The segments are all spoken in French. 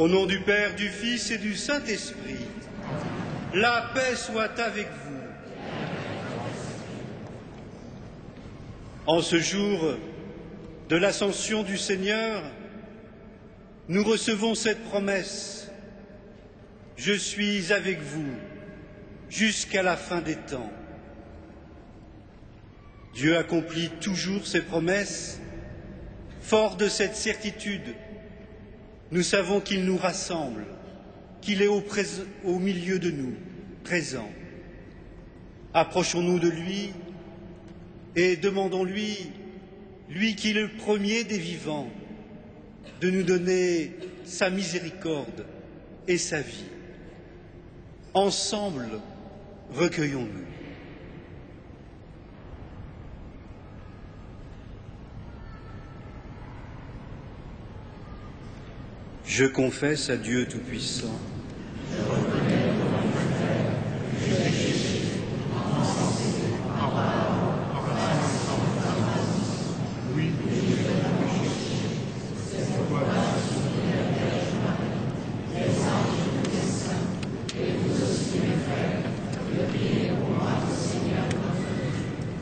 Au nom du Père, du Fils et du Saint-Esprit, la paix soit avec vous. En ce jour de l'Ascension du Seigneur, nous recevons cette promesse. Je suis avec vous jusqu'à la fin des temps. Dieu accomplit toujours ses promesses. Fort de cette certitude, nous savons qu'il nous rassemble, qu'il est au milieu de nous, présent. Approchons-nous de lui et demandons-lui, lui qui est le premier des vivants, de nous donner sa miséricorde et sa vie. Ensemble, recueillons-nous. Je confesse à Dieu Tout-Puissant.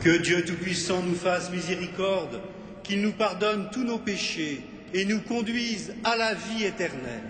Que Dieu Tout-Puissant nous fasse miséricorde, qu'il nous pardonne tous nos péchés et nous conduise à la vie éternelle.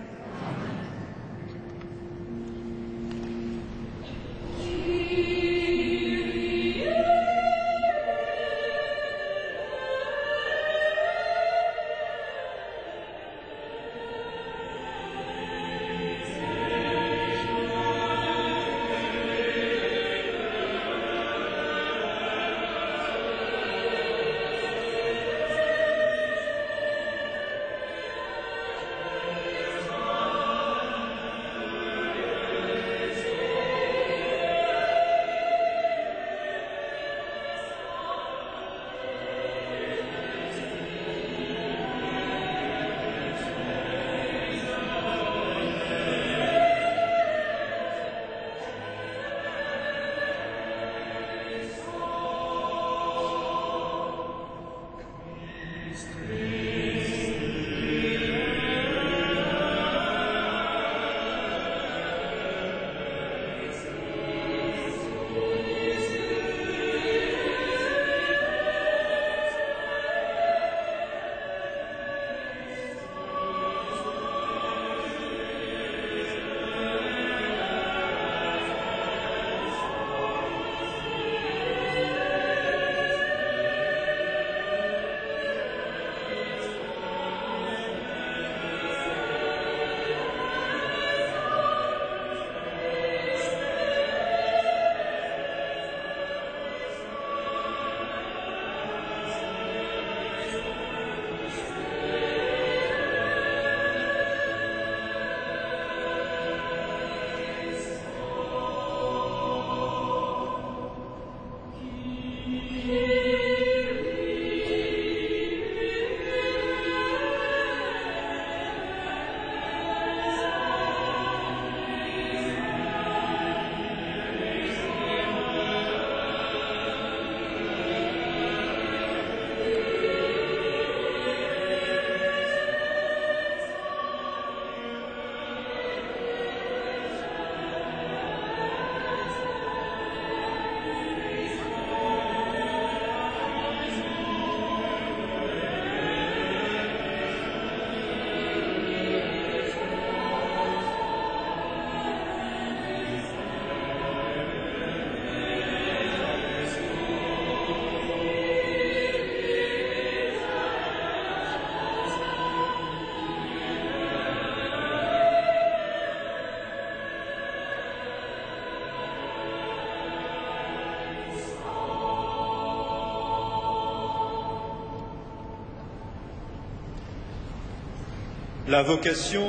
La vocation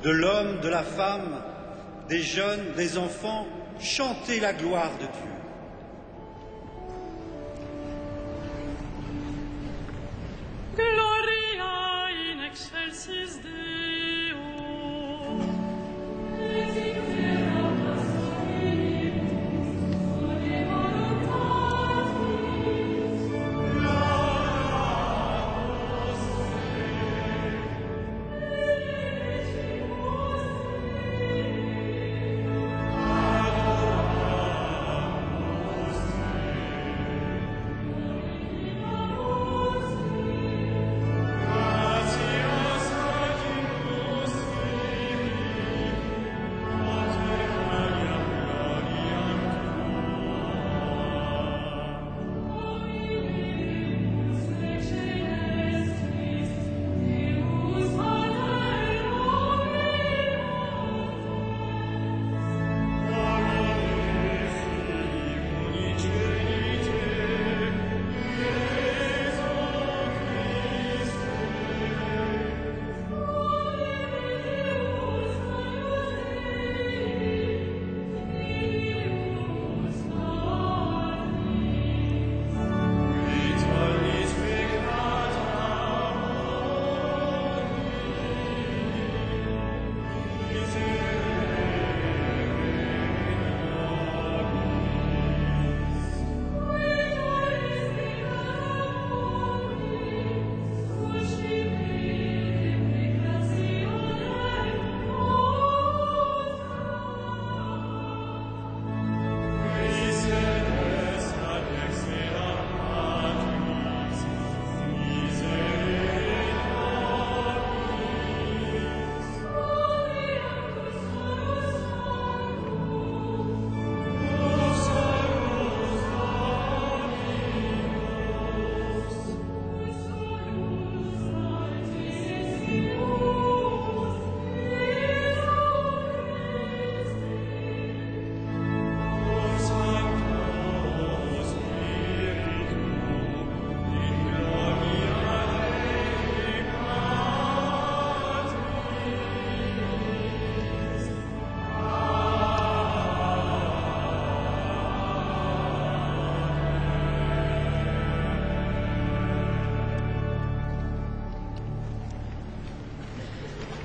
de l'homme, de la femme, des jeunes, des enfants, chantez la gloire de Dieu. Gloria in excelsis Deo.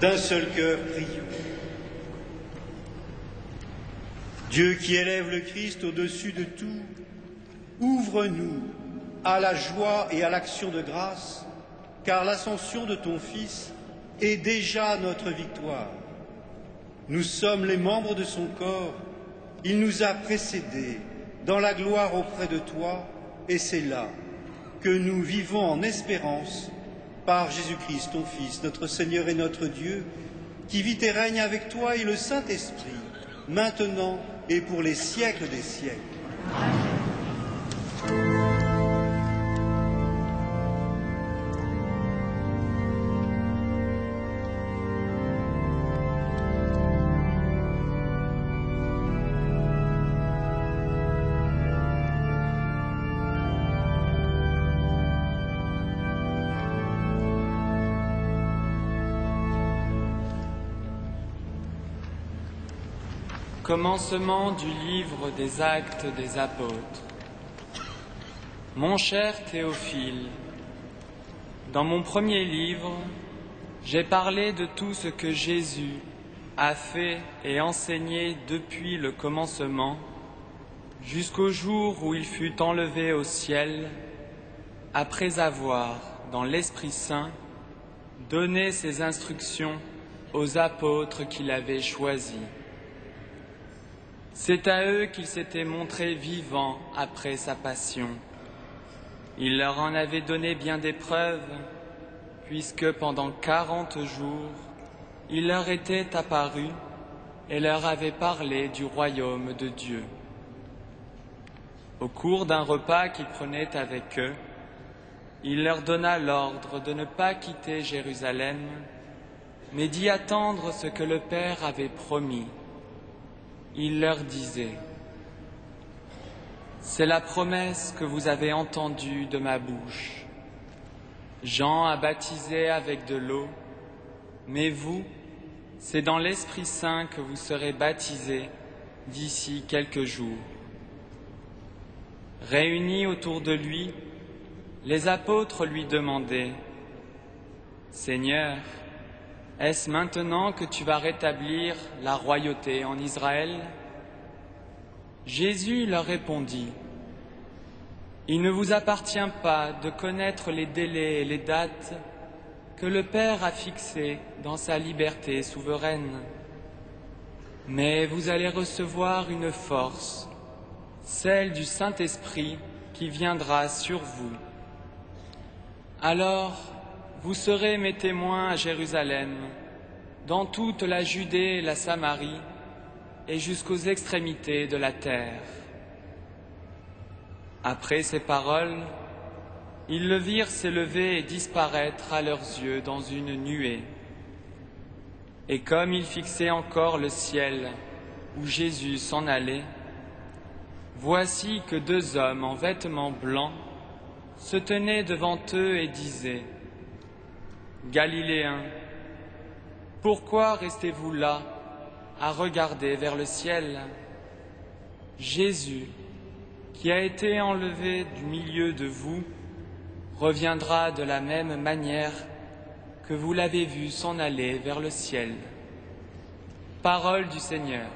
D'un seul cœur, prions. Dieu qui élève le Christ au-dessus de tout, ouvre-nous à la joie et à l'action de grâce, car l'ascension de ton Fils est déjà notre victoire. Nous sommes les membres de son corps, il nous a précédés dans la gloire auprès de toi, et c'est là que nous vivons en espérance par Jésus-Christ, ton Fils, notre Seigneur et notre Dieu, qui vit et règne avec toi et le Saint-Esprit, maintenant et pour les siècles des siècles. Commencement du livre des Actes des Apôtres. Mon cher Théophile, dans mon premier livre, j'ai parlé de tout ce que Jésus a fait et enseigné depuis le commencement jusqu'au jour où il fut enlevé au ciel, après avoir, dans l'Esprit Saint, donné ses instructions aux apôtres qu'il avait choisis. C'est à eux qu'il s'était montré vivant après sa passion. Il leur en avait donné bien des preuves, puisque pendant 40 jours, il leur était apparu et leur avait parlé du royaume de Dieu. Au cours d'un repas qu'il prenait avec eux, il leur donna l'ordre de ne pas quitter Jérusalem, mais d'y attendre ce que le Père avait promis. Il leur disait : « C'est la promesse que vous avez entendue de ma bouche. Jean a baptisé avec de l'eau, Mais vous, c'est dans l'Esprit Saint que vous serez baptisés d'ici quelques jours. » Réunis autour de lui, les apôtres lui demandaient : « Seigneur, est-ce maintenant que tu vas rétablir la royauté en Israël ?» Jésus leur répondit : « Il ne vous appartient pas de connaître les délais et les dates que le Père a fixés dans sa liberté souveraine. Mais vous allez recevoir une force, celle du Saint-Esprit qui viendra sur vous. Alors, vous serez mes témoins à Jérusalem, dans toute la Judée et la Samarie, et jusqu'aux extrémités de la terre. » Après ces paroles, ils le virent s'élever et disparaître à leurs yeux dans une nuée. Et comme ils fixaient encore le ciel où Jésus s'en allait, voici que 2 hommes en vêtements blancs se tenaient devant eux et disaient : « Galiléens, pourquoi restez-vous là à regarder vers le ciel ? Jésus, qui a été enlevé du milieu de vous, reviendra de la même manière que vous l'avez vu s'en aller vers le ciel. » Parole du Seigneur.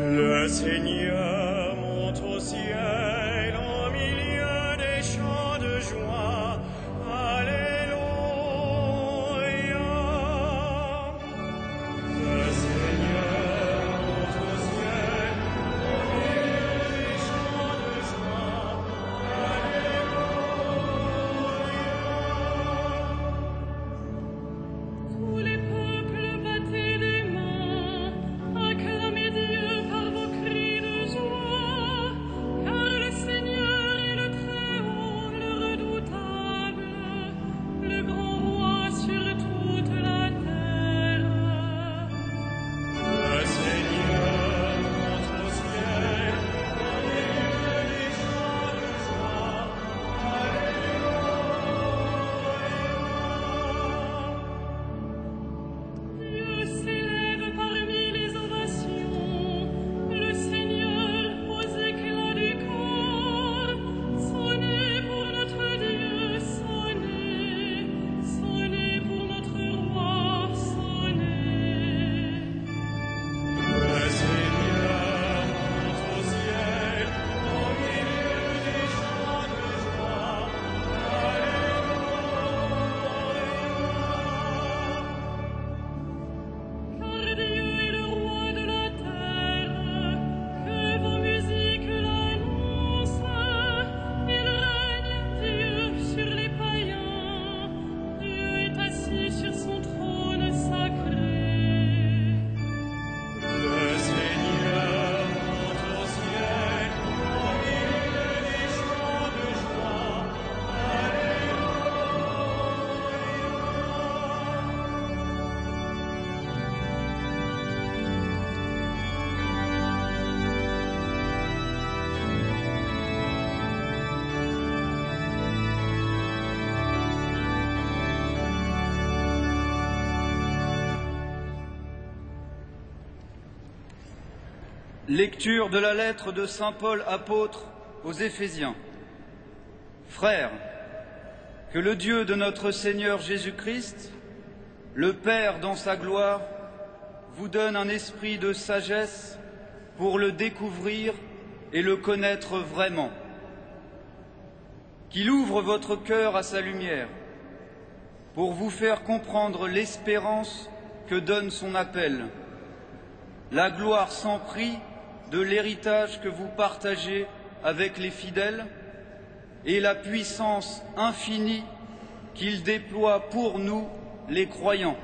Le Seigneur monte au ciel au milieu des chants de joie. Alléluia. Le Seigneur monte au ciel au milieu des chants de joie. Alléluia. Tous les peuples battez des mains, acclamez Dieu par vos cris de joie, car le Seigneur est le Très-Haut, le redoutable, le grand roi sur toute la terre. Le Seigneur monte au ciel au milieu des chants de joie. Dieu s'élève parmi les ovations, le Seigneur aux éclats du corps. Sonnez pour notre Dieu, sonnez, sonnez pour notre roi, sonnez. Le Seigneur monte au ciel au milieu des chants de joie. Car Dieu est le roi de la terre, que vos musiques l'annoncent. Il règne, Dieu, sur les païens, Dieu est assis sur son trône sacré. Le Seigneur monte au ciel au milieu des chants de joie. Lecture de la lettre de saint Paul apôtre aux Éphésiens. Frères, que le Dieu de notre Seigneur Jésus-Christ, le Père dans sa gloire, vous donne un esprit de sagesse pour le découvrir et le connaître vraiment. Qu'il ouvre votre cœur à sa lumière pour vous faire comprendre l'espérance que donne son appel, la gloire sans prix de l'héritage que vous partagez avec les fidèles et la puissance infinie qu'il déploie pour nous, les croyants.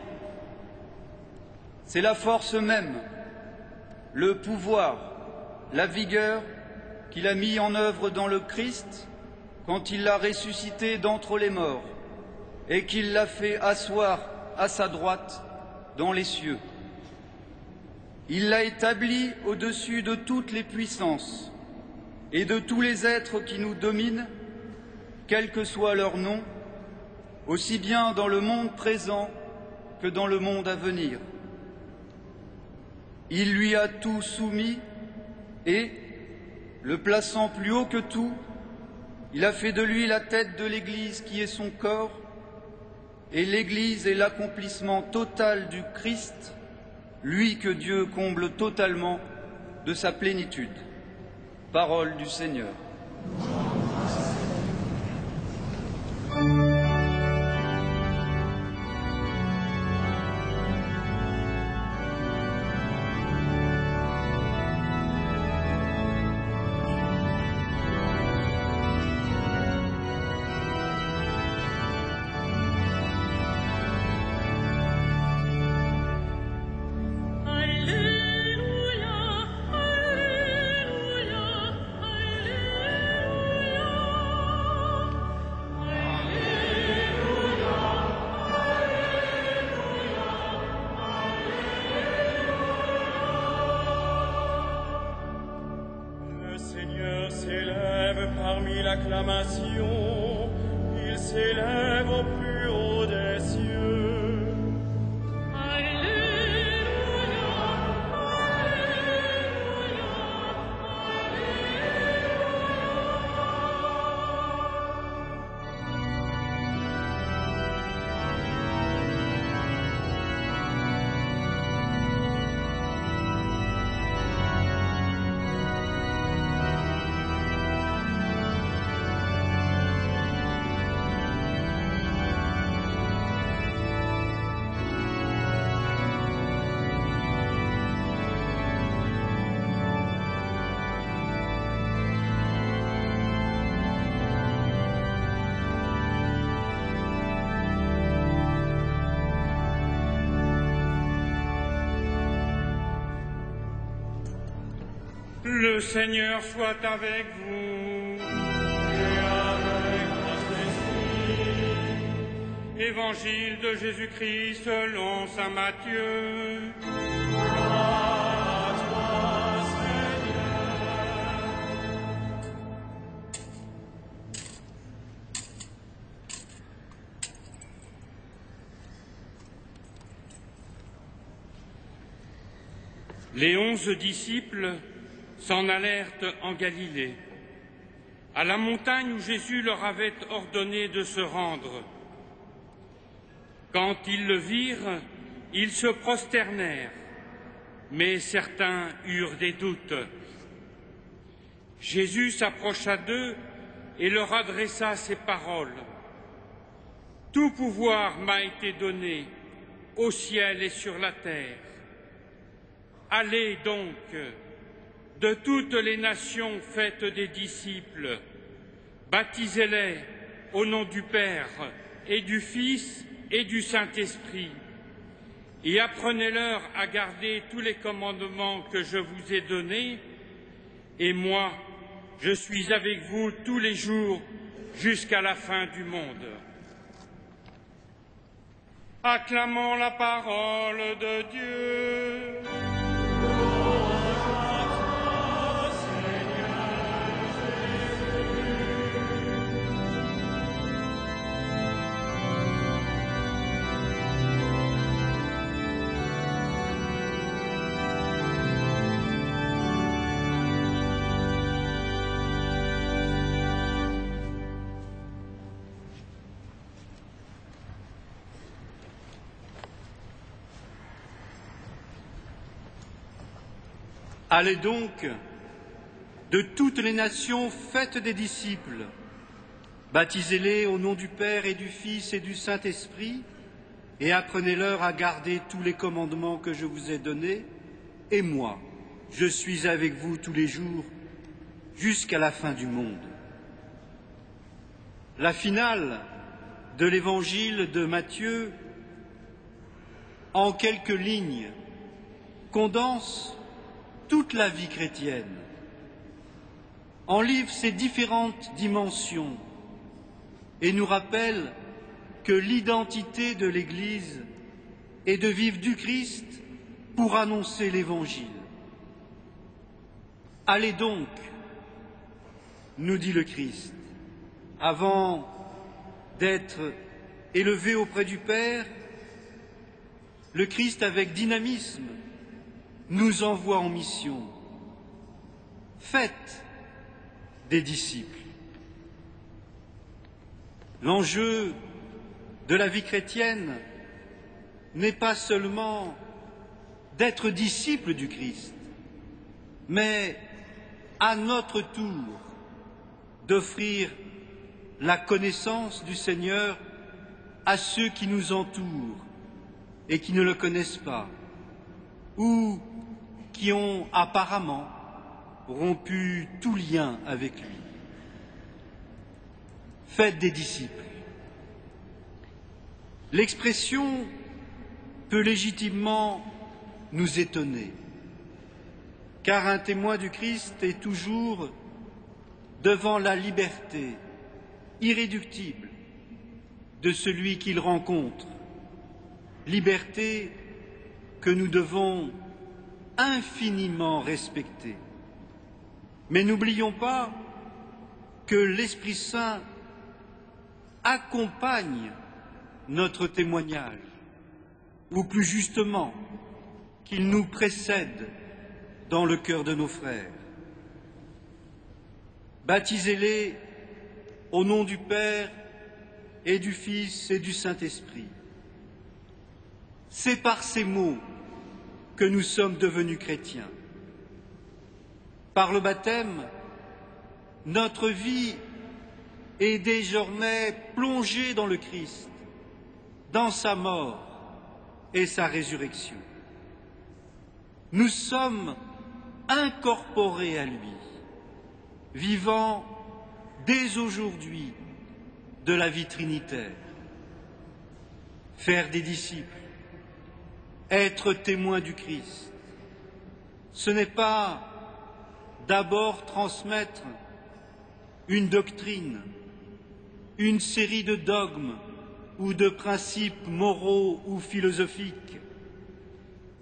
C'est la force même, le pouvoir, la vigueur qu'il a mis en œuvre dans le Christ quand il l'a ressuscité d'entre les morts et qu'il l'a fait asseoir à sa droite dans les cieux. Il l'a établi au-dessus de toutes les puissances et de tous les êtres qui nous dominent, quel que soit leur nom, aussi bien dans le monde présent que dans le monde à venir. Il lui a tout soumis et, le plaçant plus haut que tout, il a fait de lui la tête de l'Église qui est son corps, et l'Église est l'accomplissement total du Christ, lui que Dieu comble totalement de sa plénitude. Parole du Seigneur. Parmi l'acclamation, il s'élève au plus haut des cieux. Alléluia, Alléluia, Le Seigneur soit avec vous. Et avec votre esprit. Évangile de Jésus-Christ selon saint Matthieu. À toi, Seigneur. Les 11 disciples s'en allèrent en Galilée, à la montagne où Jésus leur avait ordonné de se rendre. Quand ils le virent, ils se prosternèrent, mais certains eurent des doutes. Jésus s'approcha d'eux et leur adressa ces paroles. « Tout pouvoir m'a été donné au ciel et sur la terre. Allez donc de toutes les nations, faites des disciples, baptisez-les au nom du Père et du Fils et du Saint-Esprit, et apprenez-leur à garder tous les commandements que je vous ai donnés, et moi, je suis avec vous tous les jours jusqu'à la fin du monde. » Acclamons la parole de Dieu. Allez donc de toutes les nations, faites des disciples, baptisez-les au nom du Père et du Fils et du Saint-Esprit, et apprenez-leur à garder tous les commandements que je vous ai donnés, et moi, je suis avec vous tous les jours jusqu'à la fin du monde. La finale de l'évangile de Matthieu, en quelques lignes, condense toute la vie chrétienne, en livre ses différentes dimensions et nous rappelle que l'identité de l'Église est de vivre du Christ pour annoncer l'Évangile. Allez donc, nous dit le Christ, avant d'être élevé auprès du Père, le Christ, avec dynamisme, nous envoie en mission. Faites des disciples. L'enjeu de la vie chrétienne n'est pas seulement d'être disciple du Christ, mais à notre tour d'offrir la connaissance du Seigneur à ceux qui nous entourent et qui ne le connaissent pas, ou qui ont apparemment rompu tout lien avec lui. Faites des disciples. L'expression peut légitimement nous étonner, car un témoin du Christ est toujours devant la liberté irréductible de celui qu'il rencontre, liberté que nous devons infiniment respecter. Mais n'oublions pas que l'Esprit Saint accompagne notre témoignage, ou plus justement, qu'il nous précède dans le cœur de nos frères. Baptisez-les au nom du Père et du Fils et du Saint-Esprit. C'est par ces mots que nous sommes devenus chrétiens. Par le baptême, notre vie est désormais plongée dans le Christ, dans sa mort et sa résurrection. Nous sommes incorporés à lui, vivant dès aujourd'hui de la vie trinitaire. Faire des disciples, être témoin du Christ, ce n'est pas d'abord transmettre une doctrine, une série de dogmes ou de principes moraux ou philosophiques,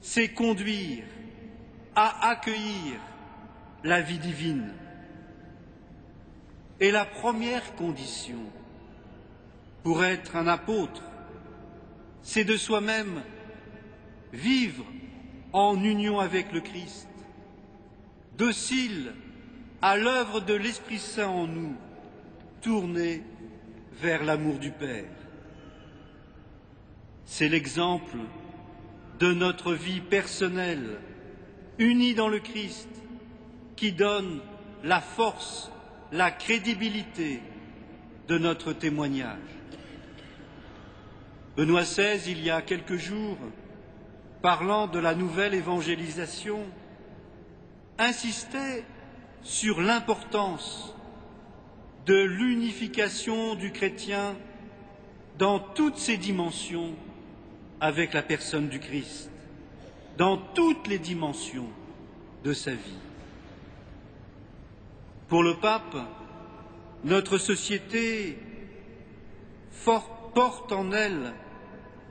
c'est conduire à accueillir la vie divine. Et la première condition pour être un apôtre, c'est de soi-même vivre en union avec le Christ, docile à l'œuvre de l'Esprit Saint en nous, tourné vers l'amour du Père. C'est l'exemple de notre vie personnelle, unie dans le Christ, qui donne la force, la crédibilité de notre témoignage. Benoît XVI, il y a quelques jours, parlant de la nouvelle évangélisation, insistait sur l'importance de l'unification du chrétien dans toutes ses dimensions avec la personne du Christ, dans toutes les dimensions de sa vie. Pour le pape, notre société porte en elle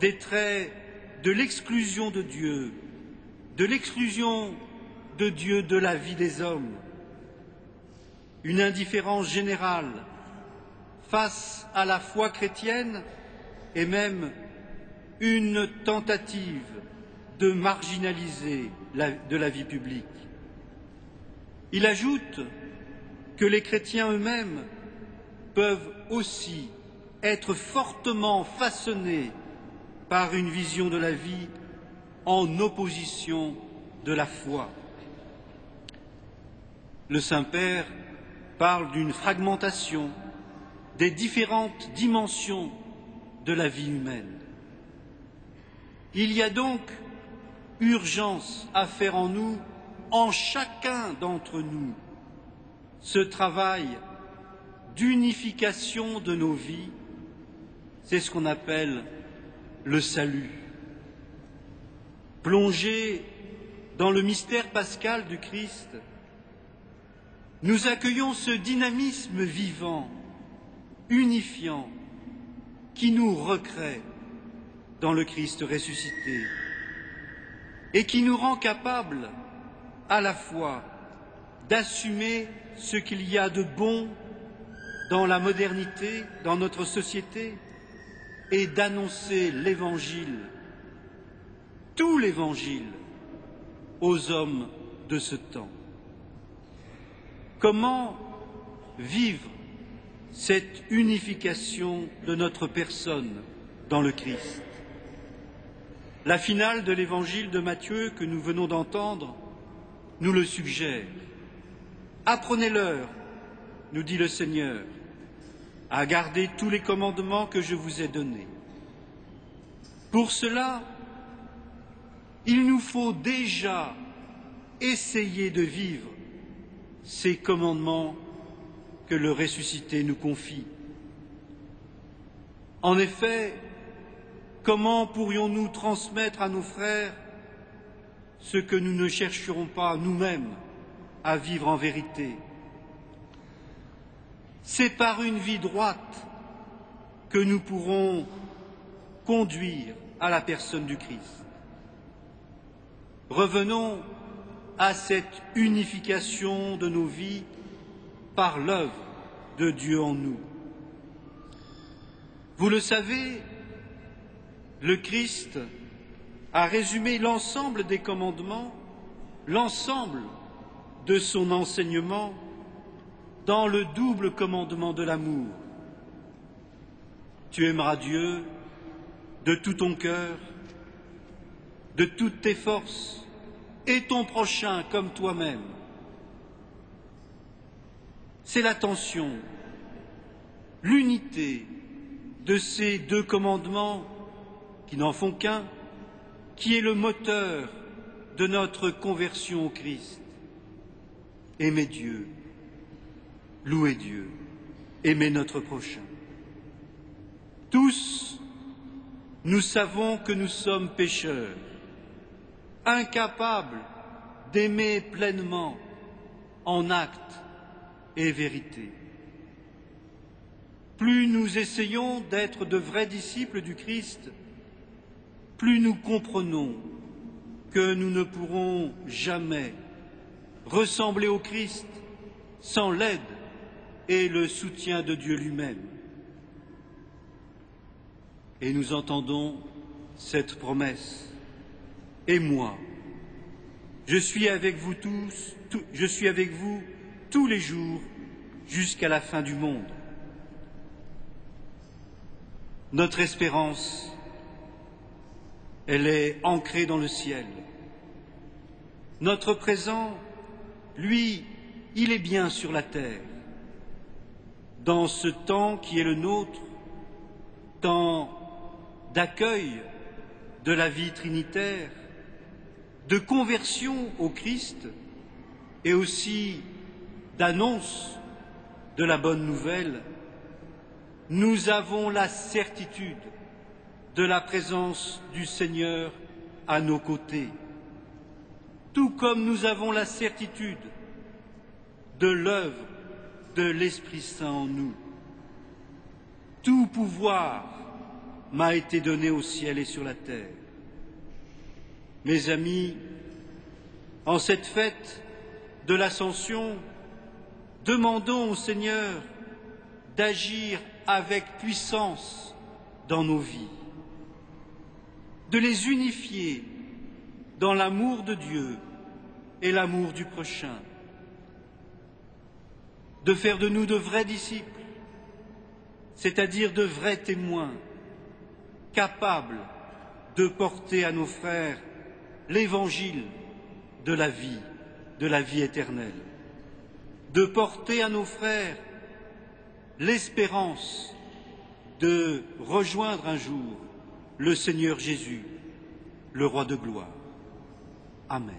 des traits de l'exclusion de Dieu, de l'exclusion de Dieu de la vie des hommes, une indifférence générale face à la foi chrétienne et même une tentative de marginaliser de la vie publique. Il ajoute que les chrétiens eux-mêmes peuvent aussi être fortement façonnés par une vision de la vie en opposition de la foi. Le Saint-Père parle d'une fragmentation des différentes dimensions de la vie humaine. Il y a donc urgence à faire en nous, en chacun d'entre nous, ce travail d'unification de nos vies. C'est ce qu'on appelle le salut. Plongés dans le mystère pascal du Christ, nous accueillons ce dynamisme vivant, unifiant, qui nous recrée dans le Christ ressuscité et qui nous rend capables à la fois d'assumer ce qu'il y a de bon dans la modernité, dans notre société, et d'annoncer l'Évangile, tout l'Évangile, aux hommes de ce temps. Comment vivre cette unification de notre personne dans le Christ? La finale de l'Évangile de Matthieu que nous venons d'entendre nous le suggère. Apprenez-leur, nous dit le Seigneur, à garder tous les commandements que je vous ai donnés. Pour cela, il nous faut déjà essayer de vivre ces commandements que le ressuscité nous confie. En effet, comment pourrions-nous transmettre à nos frères ce que nous ne chercherons pas nous-mêmes à vivre en vérité? C'est par une vie droite que nous pourrons conduire à la personne du Christ. Revenons à cette unification de nos vies par l'œuvre de Dieu en nous. Vous le savez, le Christ a résumé l'ensemble des commandements, l'ensemble de son enseignement dans le double commandement de l'amour. Tu aimeras Dieu de tout ton cœur, de toutes tes forces, et ton prochain comme toi-même. C'est la tension, l'unité de ces deux commandements, qui n'en font qu'un, qui est le moteur de notre conversion au Christ. Aimer Dieu, louer Dieu, aimer notre prochain. Tous, nous savons que nous sommes pécheurs, incapables d'aimer pleinement en acte et vérité. Plus nous essayons d'être de vrais disciples du Christ, plus nous comprenons que nous ne pourrons jamais ressembler au Christ sans l'aide et le soutien de Dieu lui-même. Et nous entendons cette promesse. Et moi, je suis avec vous tous les jours jusqu'à la fin du monde. Notre espérance, elle est ancrée dans le ciel. Notre présent, lui, il est bien sur la terre. Dans ce temps qui est le nôtre, temps d'accueil de la vie trinitaire, de conversion au Christ et aussi d'annonce de la bonne nouvelle, nous avons la certitude de la présence du Seigneur à nos côtés, tout comme nous avons la certitude de l'œuvre de l'Esprit Saint en nous. Tout pouvoir m'a été donné au ciel et sur la terre. Mes amis, en cette fête de l'Ascension, demandons au Seigneur d'agir avec puissance dans nos vies, de les unifier dans l'amour de Dieu et l'amour du prochain, de faire de nous de vrais disciples, c'est-à-dire de vrais témoins, capables de porter à nos frères l'évangile de la vie éternelle, de porter à nos frères l'espérance de rejoindre un jour le Seigneur Jésus, le Roi de gloire. Amen.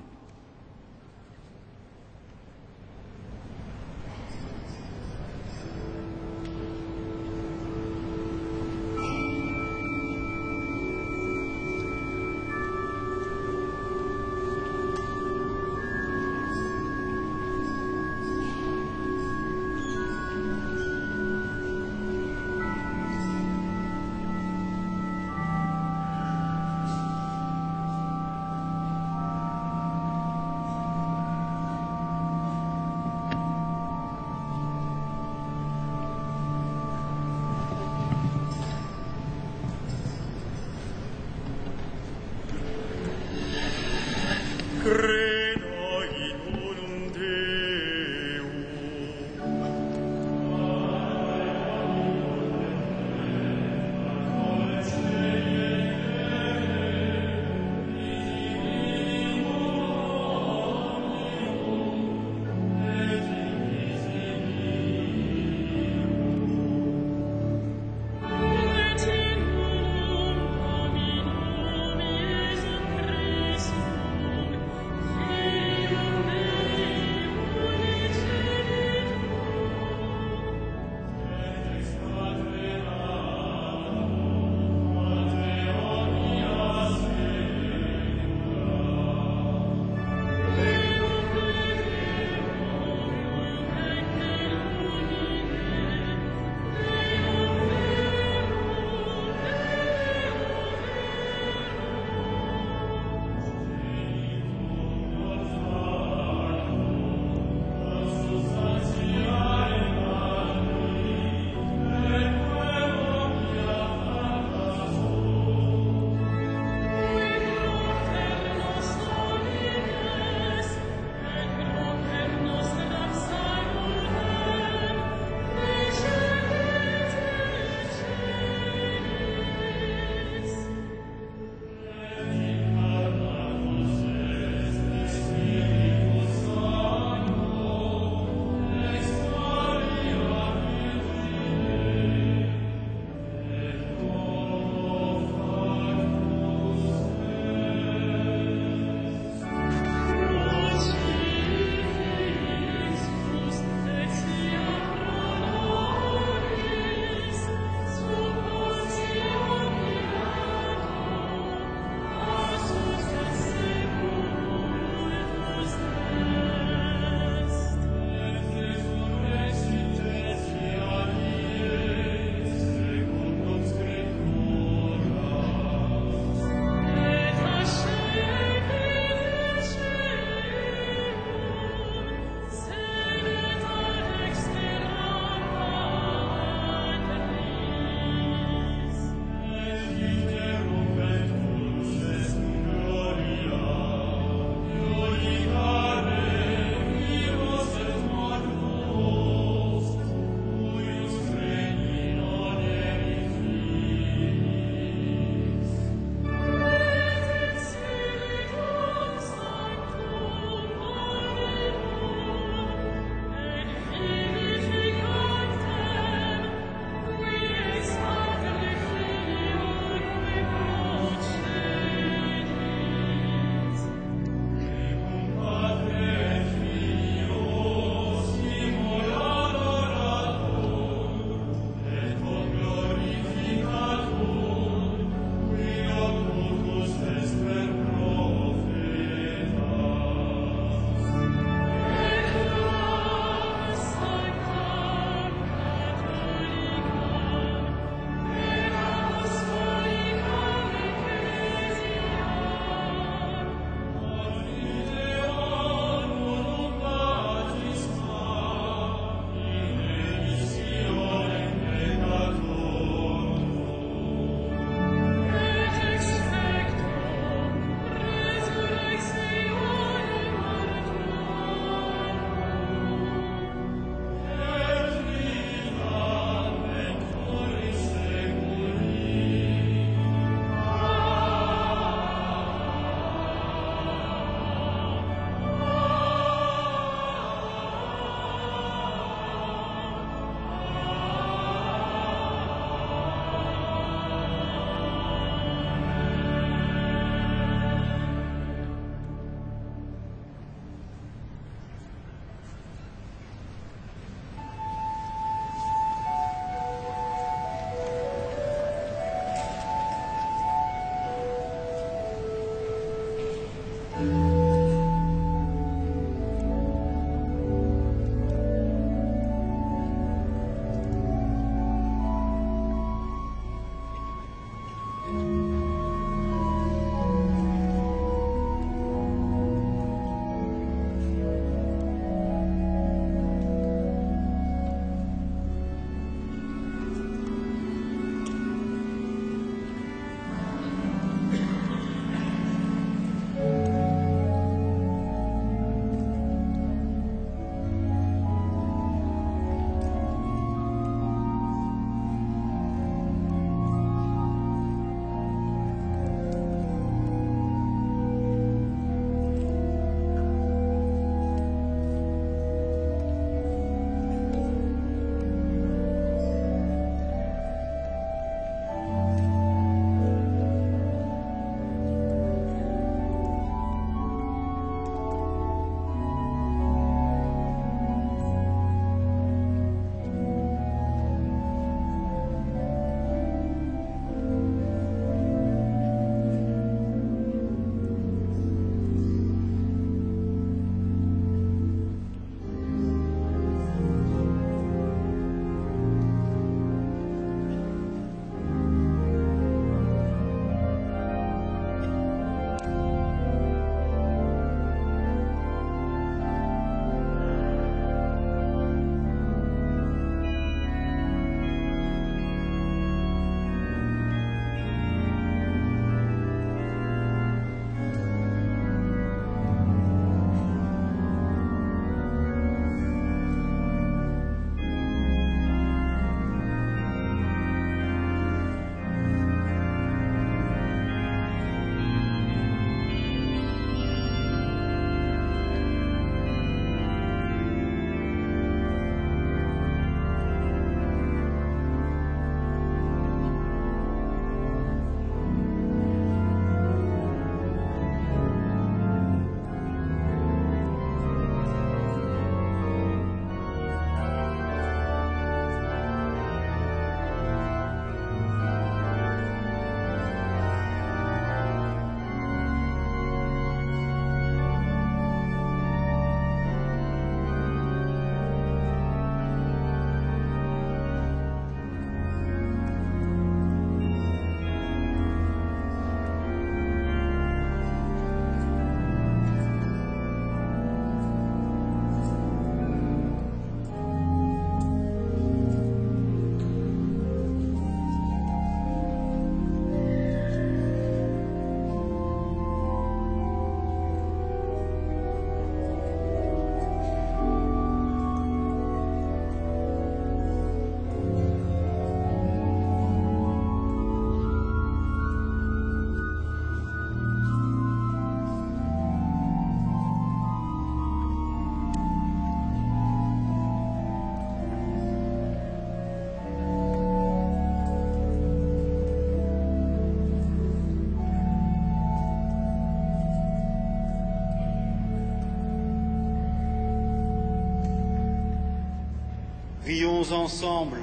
Prions ensemble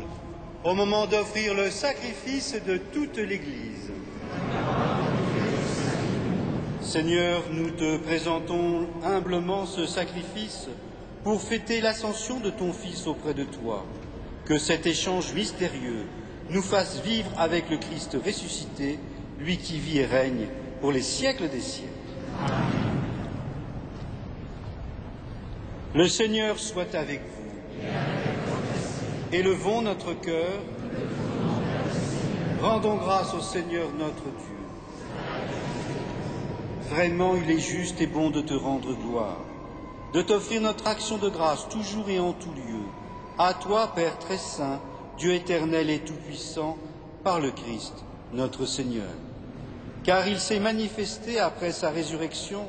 au moment d'offrir le sacrifice de toute l'Église. Seigneur, nous te présentons humblement ce sacrifice pour fêter l'ascension de ton Fils auprès de toi. Que cet échange mystérieux nous fasse vivre avec le Christ ressuscité, lui qui vit et règne pour les siècles des siècles. Le Seigneur soit avec vous. Élevons notre cœur. Rendons grâce au Seigneur notre Dieu. Vraiment, il est juste et bon de te rendre gloire, de t'offrir notre action de grâce toujours et en tout lieu. À toi, Père très saint, Dieu éternel et tout-puissant, par le Christ, notre Seigneur. Car il s'est manifesté après sa résurrection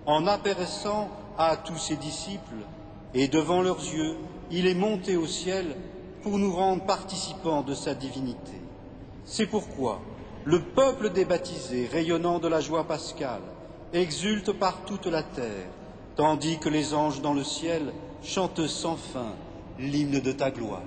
en apparaissant à tous ses disciples, et devant leurs yeux, il est monté au ciel pour nous rendre participants de sa divinité. C'est pourquoi le peuple des baptisés, rayonnant de la joie pascale, exulte par toute la terre, tandis que les anges dans le ciel chantent sans fin l'hymne de ta gloire.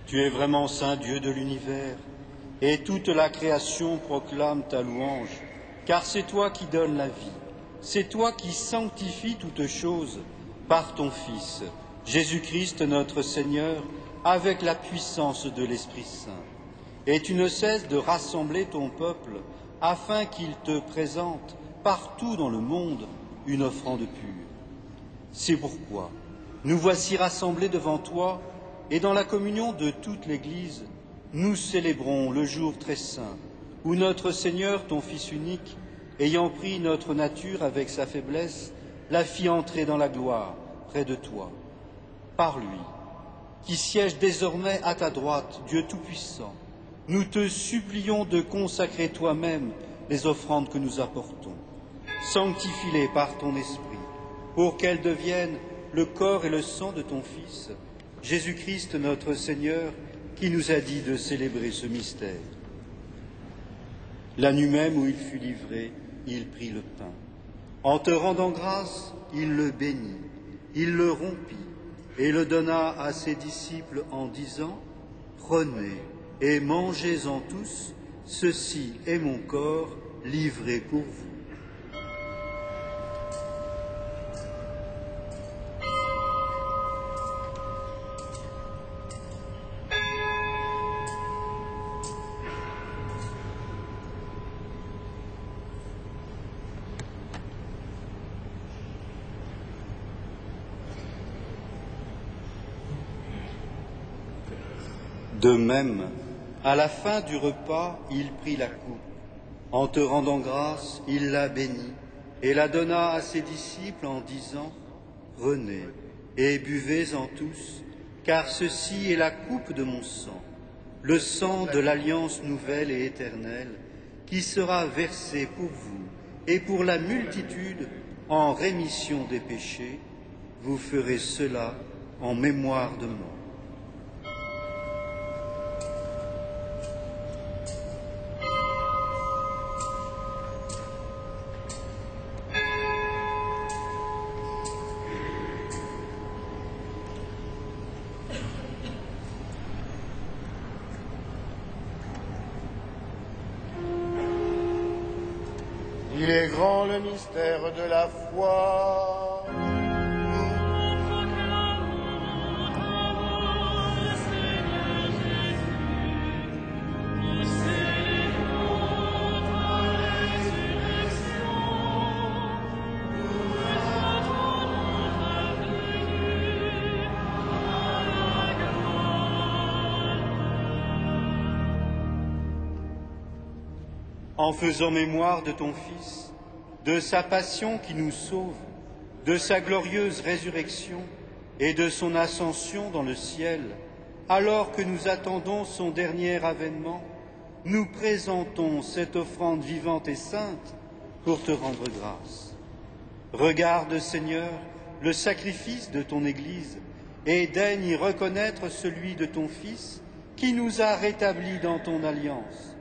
Tu es vraiment saint Dieu de l'univers, et toute la création proclame ta louange, car c'est toi qui donnes la vie, c'est toi qui sanctifies toutes choses par ton Fils, Jésus-Christ notre Seigneur, avec la puissance de l'Esprit Saint. Et tu ne cesses de rassembler ton peuple afin qu'il te présente partout dans le monde une offrande pure. C'est pourquoi nous voici rassemblés devant toi, et dans la communion de toute l'Église, nous célébrons le jour très saint, où notre Seigneur, ton Fils unique, ayant pris notre nature avec sa faiblesse, l'a fit entrer dans la gloire près de toi. Par lui, qui siège désormais à ta droite, Dieu Tout-Puissant, nous te supplions de consacrer toi-même les offrandes que nous apportons. Sanctifie-les par ton Esprit, pour qu'elles deviennent le corps et le sang de ton Fils, Jésus-Christ notre Seigneur, qui nous a dit de célébrer ce mystère. La nuit même où il fut livré, il prit le pain. En te rendant grâce, il le bénit, il le rompit et le donna à ses disciples en disant : « Prenez et mangez-en tous, ceci est mon corps livré pour vous. » De même, à la fin du repas, il prit la coupe. En te rendant grâce, il la bénit et la donna à ses disciples en disant : « Prenez et buvez-en tous, car ceci est la coupe de mon sang, le sang de l'alliance nouvelle et éternelle, qui sera versé pour vous et pour la multitude en rémission des péchés. Vous ferez cela en mémoire de moi. » Il est grand le mystère de la foi. Nous en faisant mémoire de ton Fils, de sa passion qui nous sauve, de sa glorieuse résurrection et de son ascension dans le ciel, alors que nous attendons son dernier avènement, nous présentons cette offrande vivante et sainte pour te rendre grâce. Regarde, Seigneur, le sacrifice de ton Église et daigne y reconnaître celui de ton Fils qui nous a rétablis dans ton alliance,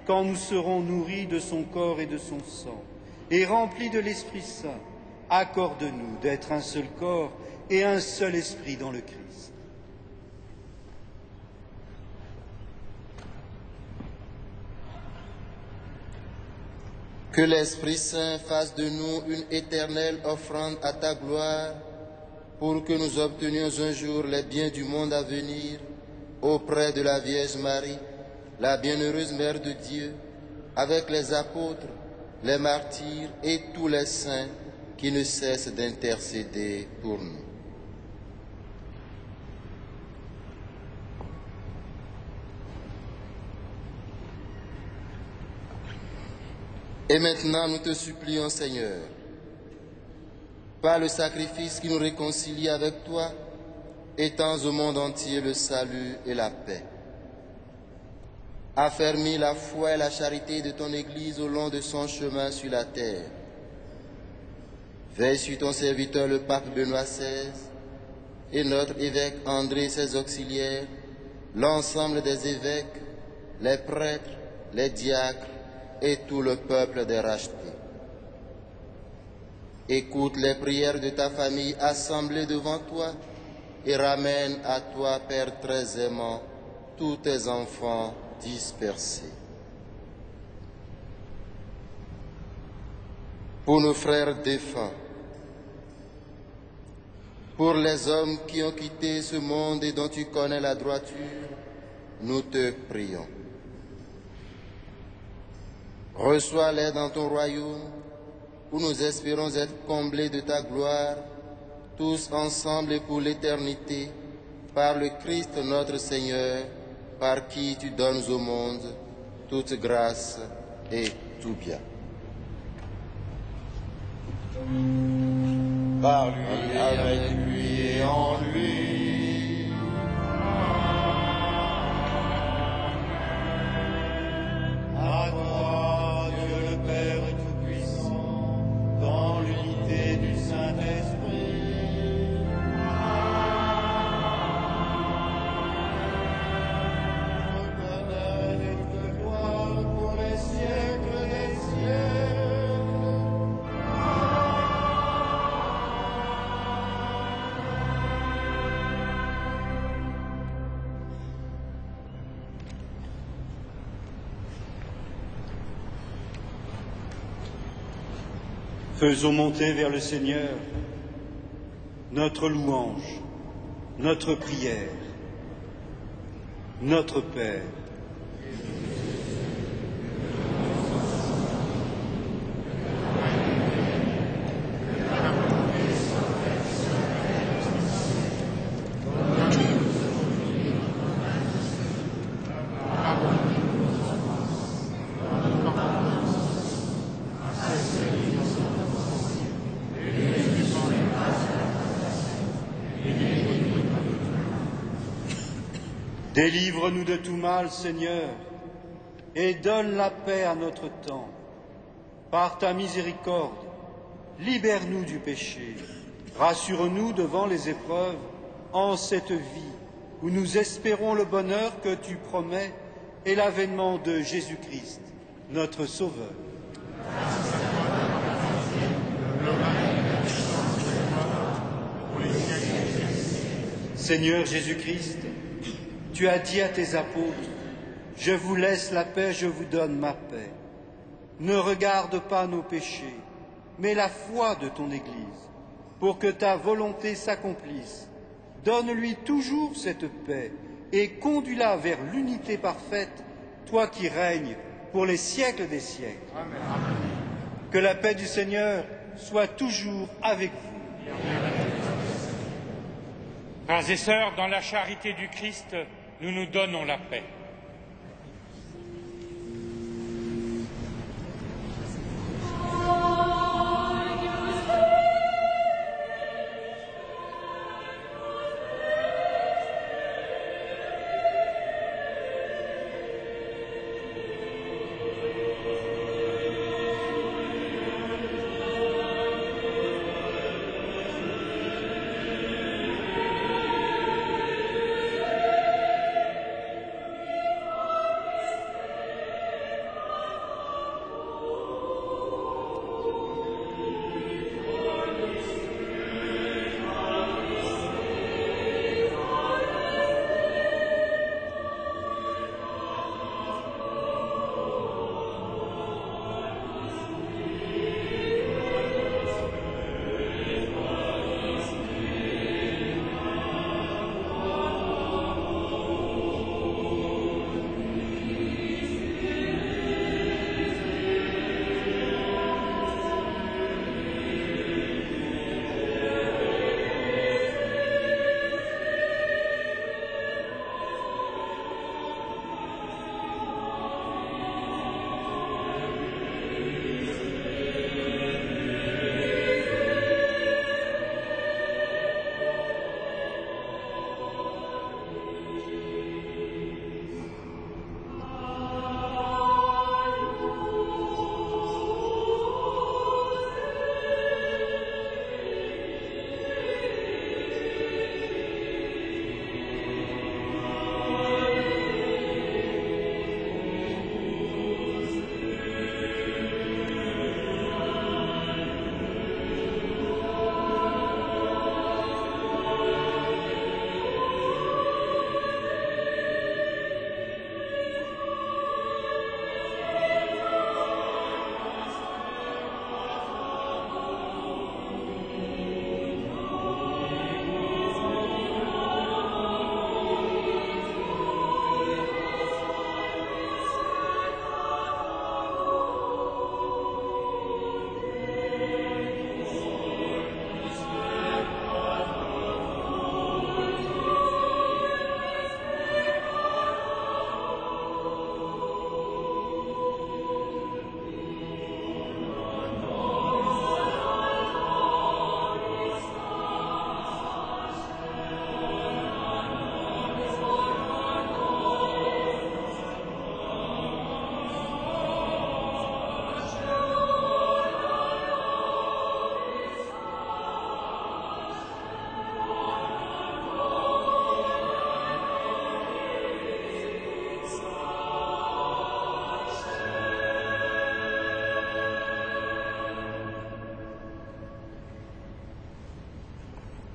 quand nous serons nourris de son corps et de son sang et remplis de l'Esprit Saint. Accorde-nous d'être un seul corps et un seul esprit dans le Christ. Que l'Esprit Saint fasse de nous une éternelle offrande à ta gloire, pour que nous obtenions un jour les biens du monde à venir, auprès de la Vierge Marie, la bienheureuse Mère de Dieu, avec les apôtres, les martyrs et tous les saints qui ne cessent d'intercéder pour nous. Et maintenant, nous te supplions, Seigneur, par le sacrifice qui nous réconcilie avec toi, étends au monde entier le salut et la paix. Affermis la foi et la charité de ton Église au long de son chemin sur la terre. Veille sur ton serviteur le pape Benoît XVI et notre évêque André et ses auxiliaires, l'ensemble des évêques, les prêtres, les diacres, et tout le peuple des rachetés. Écoute les prières de ta famille assemblée devant toi et ramène à toi, Père très aimant, tous tes enfants dispersés. Pour nos frères défunts, pour les hommes qui ont quitté ce monde et dont tu connais la droiture, nous te prions. Reçois-les dans ton royaume, où nous espérons être comblés de ta gloire, tous ensemble et pour l'éternité, par le Christ notre Seigneur, par qui tu donnes au monde toute grâce et tout bien. Par lui, avec lui et en lui. À toi, Dieu le Père Tout-Puissant, dans l'unité du Saint-Esprit. Honneur et toute gloire pour les siècles des siècles. Faisons monter vers le Seigneur notre louange, notre prière, notre Père. Délivre-nous de tout mal, Seigneur, et donne la paix à notre temps. Par ta miséricorde, libère-nous du péché. Rassure-nous devant les épreuves en cette vie où nous espérons le bonheur que tu promets et l'avènement de Jésus-Christ, notre Sauveur. Seigneur Jésus-Christ, tu as dit à tes apôtres, « Je vous laisse la paix, je vous donne ma paix. » Ne regarde pas nos péchés, mais la foi de ton Église, pour que ta volonté s'accomplisse. Donne-lui toujours cette paix et conduis-la vers l'unité parfaite, toi qui règnes pour les siècles des siècles. Amen. Que la paix du Seigneur soit toujours avec vous. Frères et sœurs, dans la charité du Christ, nous nous donnons la paix.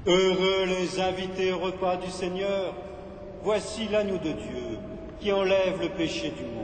Heureux les invités au repas du Seigneur. Voici l'agneau de Dieu qui enlève le péché du monde.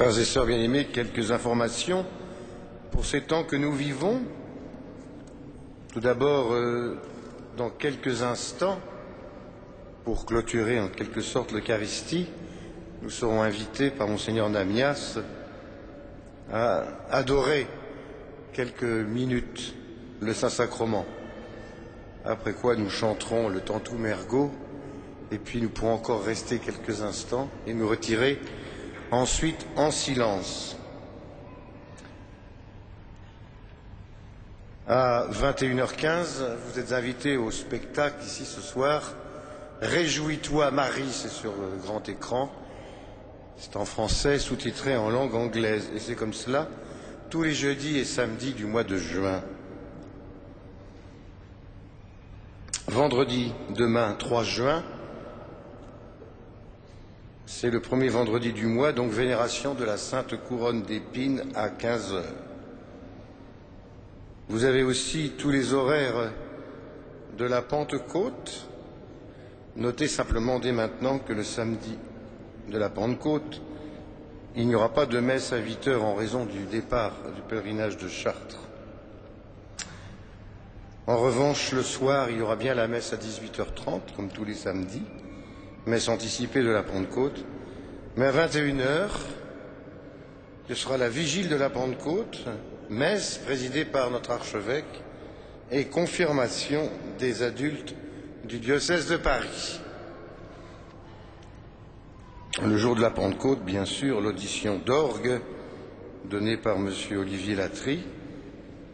Frères et sœurs bien-aimés, quelques informations pour ces temps que nous vivons. Tout d'abord, dans quelques instants, pour clôturer en quelque sorte l'Eucharistie, nous serons invités par Monseigneur Namias à adorer quelques minutes le Saint-Sacrement, après quoi nous chanterons le Tantum Ergo, et puis nous pourrons encore rester quelques instants et nous retirer ensuite en silence. À 21h15, vous êtes invités au spectacle ici ce soir. Réjouis-toi Marie, c'est sur le grand écran. C'est en français, sous-titré en langue anglaise. Et c'est comme cela tous les jeudis et samedis du mois de juin. Vendredi, demain, 3 juin, c'est le premier vendredi du mois, donc vénération de la Sainte Couronne d'Épines à 15 heures. Vous avez aussi tous les horaires de la Pentecôte. Notez simplement dès maintenant que le samedi de la Pentecôte, il n'y aura pas de messe à 8 heures en raison du départ du pèlerinage de Chartres. En revanche, le soir, il y aura bien la messe à 18h30, comme tous les samedis, messe anticipée de la Pentecôte. Mais à 21h, ce sera la vigile de la Pentecôte, messe présidée par notre archevêque et confirmation des adultes du diocèse de Paris. Le jour de la Pentecôte, bien sûr, l'audition d'orgue donnée par M. Olivier Latry,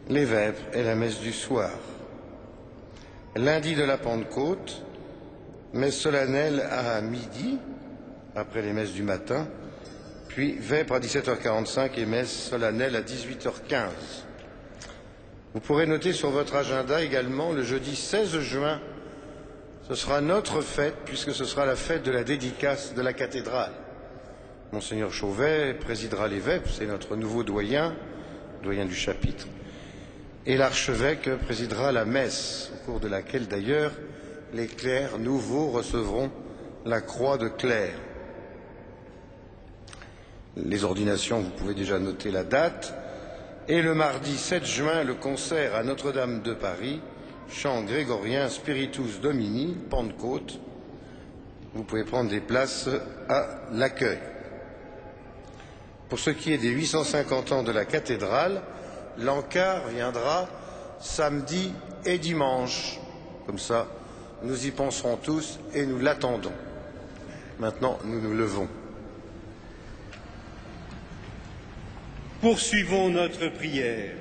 les vêpres et la messe du soir. Lundi de la Pentecôte, messe solennelle à midi, après les messes du matin, puis vêpres à 17h45 et messe solennelle à 18h15. Vous pourrez noter sur votre agenda également le jeudi 16 juin, ce sera notre fête, puisque ce sera la fête de la dédicace de la cathédrale. Monseigneur Chauvet présidera les vêpres, c'est notre nouveau doyen du chapitre. Et l'archevêque présidera la messe, au cours de laquelle d'ailleurs les clercs nouveaux recevront la croix de clerc. Les ordinations, vous pouvez déjà noter la date. Et le mardi 7 juin, le concert à Notre-Dame de Paris, chant grégorien Spiritus Domini, Pentecôte. Vous pouvez prendre des places à l'accueil. Pour ce qui est des 850 ans de la cathédrale, l'encart viendra samedi et dimanche. Comme ça, nous y penserons tous et nous l'attendons. Maintenant, nous nous levons. Poursuivons notre prière.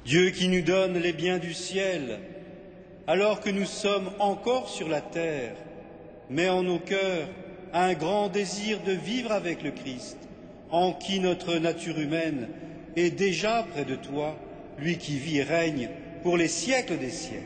Dieu qui nous donne les biens du ciel, alors que nous sommes encore sur la terre, mets en nos cœurs un grand désir de vivre avec le Christ, en qui notre nature humaine est déjà près de toi, lui qui vit et règne pour les siècles des siècles.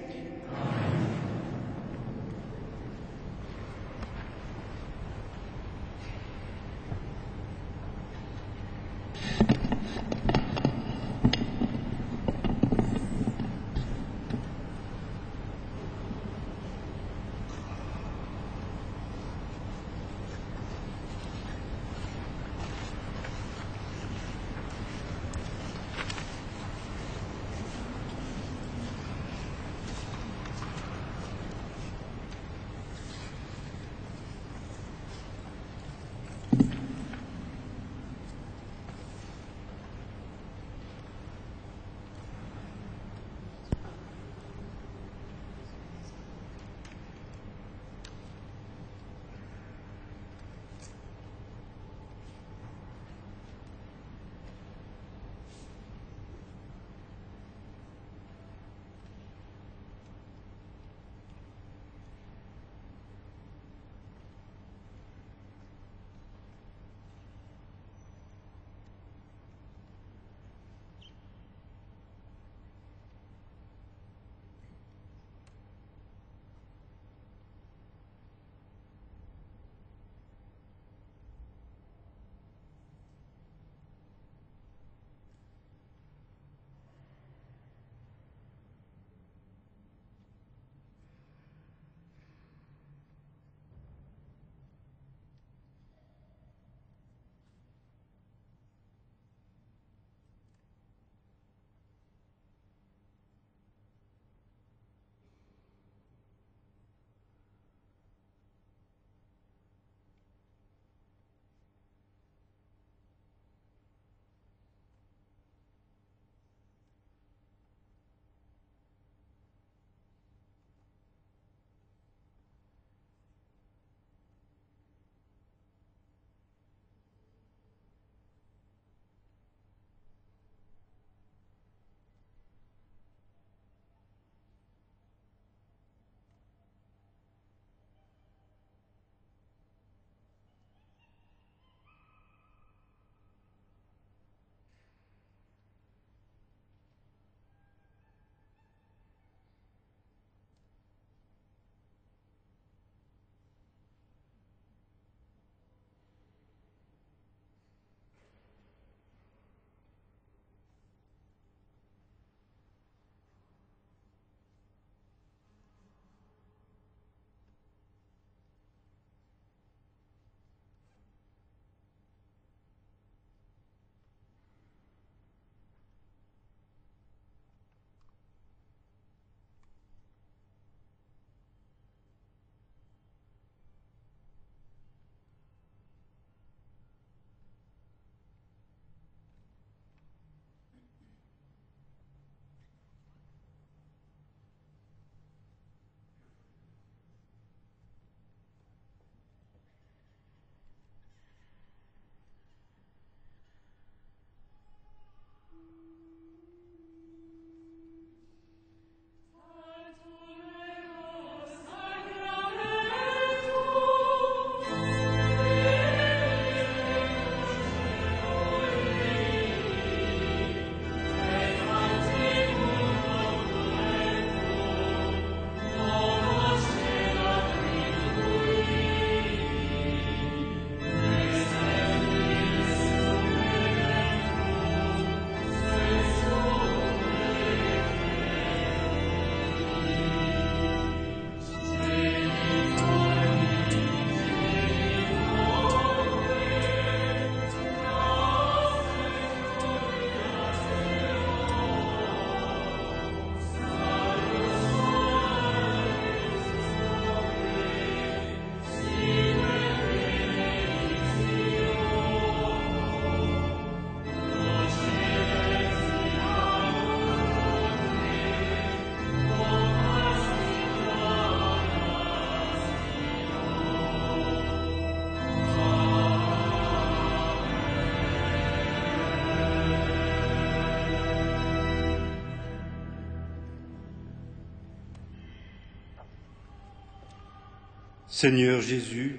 Seigneur Jésus,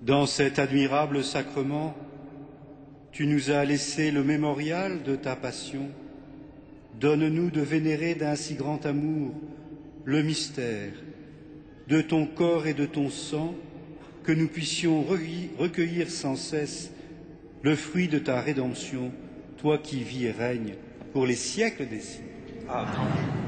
dans cet admirable sacrement, tu nous as laissé le mémorial de ta passion. Donne-nous de vénérer d'un si grand amour le mystère de ton corps et de ton sang, que nous puissions recueillir sans cesse le fruit de ta rédemption, toi qui vis et règnes pour les siècles des siècles. Amen.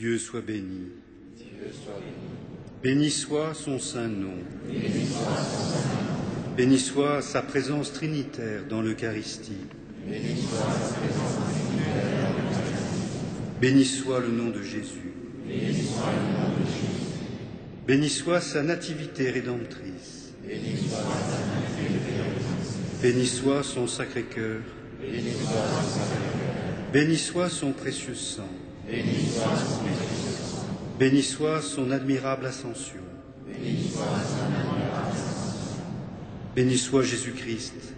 Dieu soit béni. Béni soit son saint nom. Béni soit sa présence trinitaire dans l'Eucharistie. Béni soit le nom de Jésus. Béni soit sa nativité rédemptrice. Béni soit son Sacré-Cœur. Béni soit son précieux sang. Béni soit son admirable ascension. Béni soit Jésus-Christ,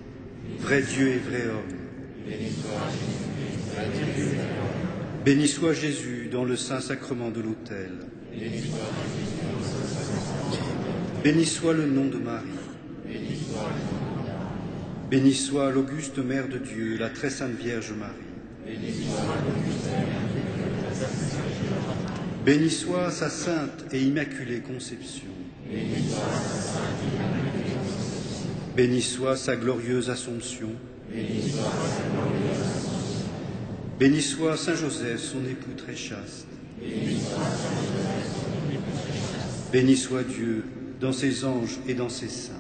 vrai Dieu et vrai homme. Béni soit Jésus dans le saint sacrement de l'autel. Béni soit le nom de Marie. Béni soit l'auguste Mère de Dieu, la très sainte Vierge Marie. Béni soit sa sainte et immaculée conception. Béni soit sa glorieuse Assomption. Béni soit Saint Joseph, son époux très chaste. Béni soit Dieu dans ses anges et dans ses saints.